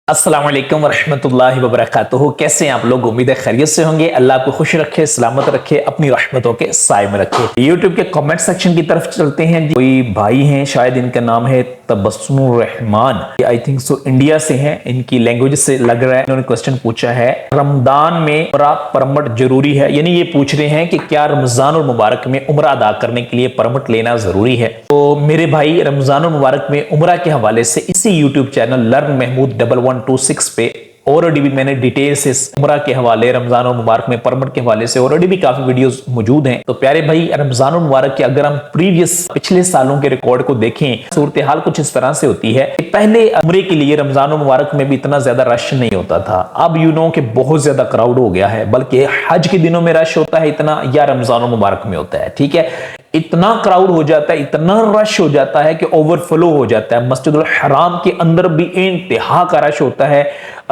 अस्सलाम वालेकुम वरहमतुल्लाहि वबरकातुहू। कैसे हैं आप लोग? उम्मीद है खैरियत से होंगे। अल्लाह आपको खुश रखे, सलामत रखे, अपनी रहमतों के साए में रखे। यूट्यूब के कमेंट सेक्शन की तरफ चलते हैं। कोई भाई हैं, शायद इनका नाम है Tabassumur Rahman, I think so India से हैं। इनकी लैंग्वेज से लग रहा है। इन्होंने क्वेश्चन पूछा है, रमजान में उम्रा परमिट जरूरी है? यानी ये पूछ रहे हैं कि क्या रमजान और मुबारक में उम्रा अदा करने के लिए परमिट लेना जरूरी है? तो मेरे भाई, रमजान और मुबारक में उम्रा के हवाले से इसी यूट्यूब चैनल लर्न महमूद 1126 पे ऑलरेडी भी मैंने डिटेल से उम्रा के हवाले, रमजान और मुबारक में परमिट के हवाले से ऑलरेडी भी काफी वीडियोस मौजूद हैं। तो प्यारे भाई, रमजान और मुबारक के अगर हम पिछले सालों के रिकॉर्ड को देखें, सूरत हाल कुछ इस तरह से होती है कि पहले उम्रे के लिए रमजान और मुबारक में भी इतना ज्यादा रश नहीं होता था। अब कि बहुत ज्यादा क्राउड हो गया है, बल्कि हज के दिनों में रश होता है इतना, या रमजान और मुबारक में होता है। ठीक है, इतना क्राउड हो जाता है, इतना रश हो जाता है कि ओवरफ्लो हो जाता है। मस्जिदुल हराम के अंदर भी इंतहा का रश होता है,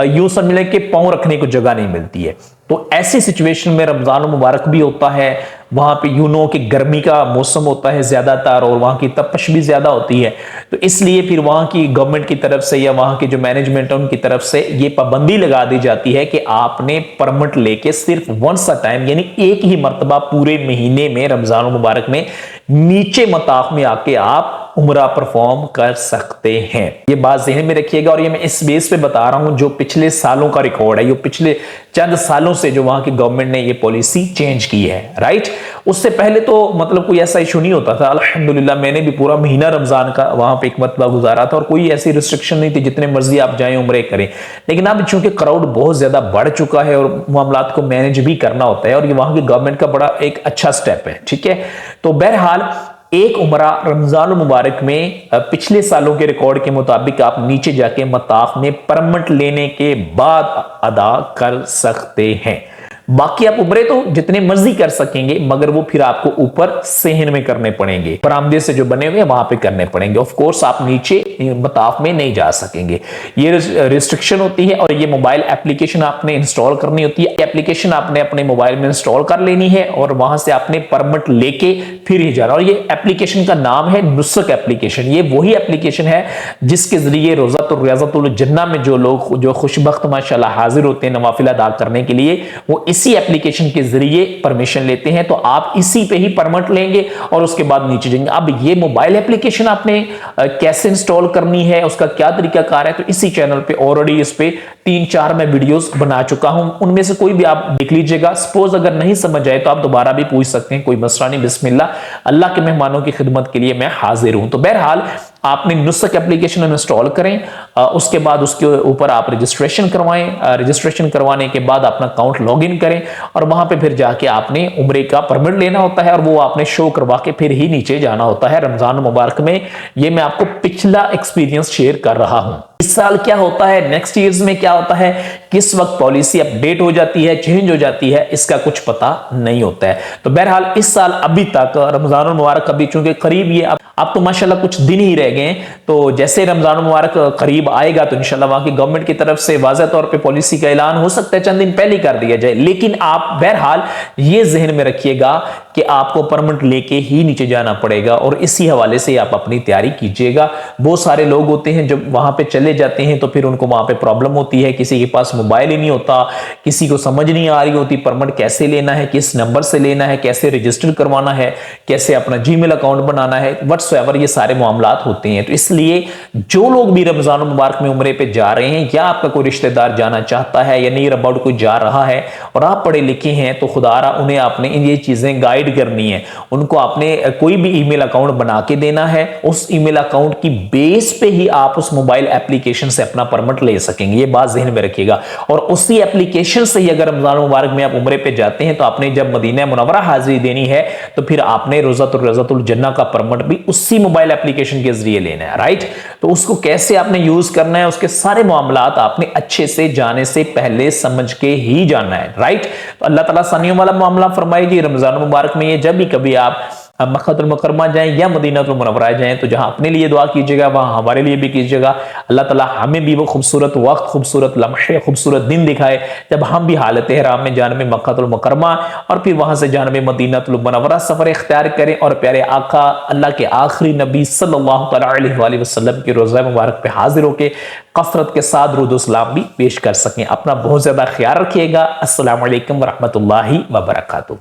यूं समझ लें कि पांव रखने को जगह नहीं मिलती है। तो ऐसी सिचुएशन में रमजान मुबारक भी होता है, वहां पे कि गर्मी का मौसम होता है ज्यादातर, और वहां की तपश भी ज्यादा होती है। तो इसलिए फिर वहां की गवर्नमेंट की तरफ से या वहां की जो मैनेजमेंट है उनकी तरफ से ये पाबंदी लगा दी जाती है कि आपने परमिट लेके सिर्फ वंस अ टाइम, यानी एक ही मर्तबा पूरे महीने में रमजान मुबारक में नीचे मताफ में आके आप उम्रा परफॉर्म कर सकते हैं। ये बात ज़हन में रखिएगा। और ये मैं इस बेस पे बता रहा हूं जो पिछले सालों का रिकॉर्ड है, ये पिछले चंद सालों से जो वहां की गवर्नमेंट ने ये पॉलिसी चेंज की है। राइट, उससे पहले तो कोई ऐसा इशू नहीं होता था। अल्हम्दुलिल्लाह, मैंने भी पूरा महीना रमजान का वहां पे एक मरतबा गुजारा था और कोई ऐसी रिस्ट्रिक्शन नहीं थी, जितने मर्जी आप जाएं उम्रे करें। लेकिन अब चूंकि क्राउड बहुत ज्यादा बढ़ चुका है और मामलात को मैनेज भी करना होता है, और ये वहां की गवर्नमेंट का बड़ा एक अच्छा स्टेप है। ठीक है, तो बहरहाल एक उम्रा रमजान मुबारक में पिछले सालों के रिकॉर्ड के मुताबिक आप नीचे जाके मताफ में परमिट लेने के बाद अदा कर सकते हैं। बाकी आप उम्रे तो जितने मर्जी कर सकेंगे, मगर वो फिर आपको ऊपर सेहन में करने पड़ेंगे, बरामदे से जो बने हुए वहां पे करने पड़ेंगे। ऑफ कोर्स आप नीचे मताफ में नहीं जा सकेंगे, ये रिस्ट्रिक्शन होती है। और ये मोबाइल एप्लीकेशन आपने इंस्टॉल करनी होती है। एप्लीकेशन आपने अपने मोबाइल में इंस्टॉल कर लेनी है और वहां से आपने परमिट लेके फिर ही जाना। और ये एप्लीकेशन का नाम है नुस्क एप्लीकेशन। ये वही एप्लीकेशन है जिसके जरिए रियाज़तुल जन्नह में जो लोग जो खुशबख्त माशाल्लाह हाजिर होते हैं नवाफिल अदा करने के लिए, वो इसी एप्लीकेशन के जरिए परमिशन लेते हैं। तो आप इसी पे ही परमिट लेंगे और उसके बाद नीचे जाएंगे। अब ये मोबाइल एप्लीकेशन आपने कैसे इंस्टॉल करनी है, उसका क्या तरीकाकार है, तो इसी चैनल पे ऑलरेडी इस पे 3-4 मैं वीडियोस बना चुका हूं। उनमें से कोई भी आप देख लीजिएगा। सपोज अगर नहीं समझ आए तो आप दोबारा भी पूछ सकते हैं, कोई मसला नहीं। बिस्मिल्लाह, अल्लाह के मेहमानों की खिदमत के लिए मैं हाजिर हूं। तो बहरहाल आपने नुस्क एप्लीकेशन इंस्टॉल करें, उसके बाद उसके ऊपर आप रजिस्ट्रेशन करवाएं। रजिस्ट्रेशन करवाने के बाद अपना अकाउंट लॉगिन करें और वहां पे फिर जाके आपने उम्रे का परमिट लेना होता है और वो आपने शो करवा के फिर ही नीचे जाना होता है रमजान मुबारक में। ये मैं आपको पिछला एक्सपीरियंस शेयर कर रहा हूं। इस साल क्या होता है, नेक्स्ट ईयर्स में क्या होता है, किस वक्त पॉलिसी अपडेट हो जाती है, चेंज हो जाती है, इसका कुछ पता नहीं होता है। तो बहरहाल इस साल अभी तक रमजान मुबारक अभी चूंकि करीब ये अब तो माशाल्लाह कुछ दिन ही रह गए, तो जैसे रमजान मुबारक करीब आएगा तो इंशाल्लाह वहां की गवर्नमेंट की तरफ से वाज़ेह तौर पे पॉलिसी का ऐलान हो सकता है चंद दिन पहले कर दिया जाए। लेकिन आप बहरहाल ये जहन में रखिएगा कि आपको परमिट लेके ही नीचे जाना पड़ेगा और इसी हवाले से आप अपनी तैयारी कीजिएगा। बहुत सारे लोग होते हैं जब वहां पे चले जाते हैं तो फिर उनको वहां पे प्रॉब्लम होती है, किसी के पास मोबाइल ही नहीं होता, किसी को समझ नहीं आ रही होती परमिट कैसे लेना है, किस नंबर से लेना है, कैसे रजिस्टर करवाना है, कैसे अपना जीमेल अकाउंट बनाना है, व्हाट्सएवर, ये सारे मामलात होते हैं। तो इसलिए जो लोग भी रमजान मुबारक में उम्रे पे जा रहे हैं, या आपका कोई रिश्तेदार जाना चाहता है या नियर अबाउट कोई जा रहा है और आप पढ़े लिखे हैं, तो खुदारा उन्हें आपने ये चीजें गाइड करनी है। उनको आपने कोई भी ईमेल अकाउंट बना के देना है, उस ईमेल अकाउंट की बेस पे ही आप उस मोबाइल एप्लीकेशन से अपना परमिट ले सकेंगे। ये बात ज़हन में रखिएगा। और उसी एप्लीकेशन से ही अगर रमजान मुबारक में आप उम्रे पे जाते हैं तो आपने जब मदीना मुनव्वरा हाजिरी देनी है तो फिर आपने रियाज़तुल जन्नह का परमिट भी उसी मोबाइल एप्लीकेशन के जरिए लेना है। राइट, तो उसको कैसे आपने यूज करना है, उसके सारे मामलात आपने अच्छे से जाने से पहले समझ के ही जाना है। राइट, तो अल्लाह ताला सानियों वाला मामला फरमाए जी। रमजान मुबारक में ये जब भी कभी आप मक्कातुल मुकर्रमा जाएं या मदीनातुल मुनव्वरा जाएं, तो जहां अपने लिए दुआ कीजिएगा वहां हमारे लिए भी कीजिएगा। अल्लाह ताला हमें भी वो खूबसूरत वक्त, खूबसूरत लम्हे, खूबसूरत दिन दिखाए जब हम भी हालत इहराम में जानब मक्कातुल मुकर्रमा और फिर वहां से जानब मदीनातुल मुनव्वरा सफर इख्तियार करें और प्यारे आका अल्लाह के आखिरी नबी सल्लल्लाहु अलैहि वसल्लम के रोज़ा मुबारक पे हाजिर होकर कसरत के साथ दुरूद सलाम भी पेश कर सकें। अपना बहुत ज्यादा ख्याल रखिएगा। अस्सलामु अलैकुम व रहमतुल्लाहि व बरकातुहू।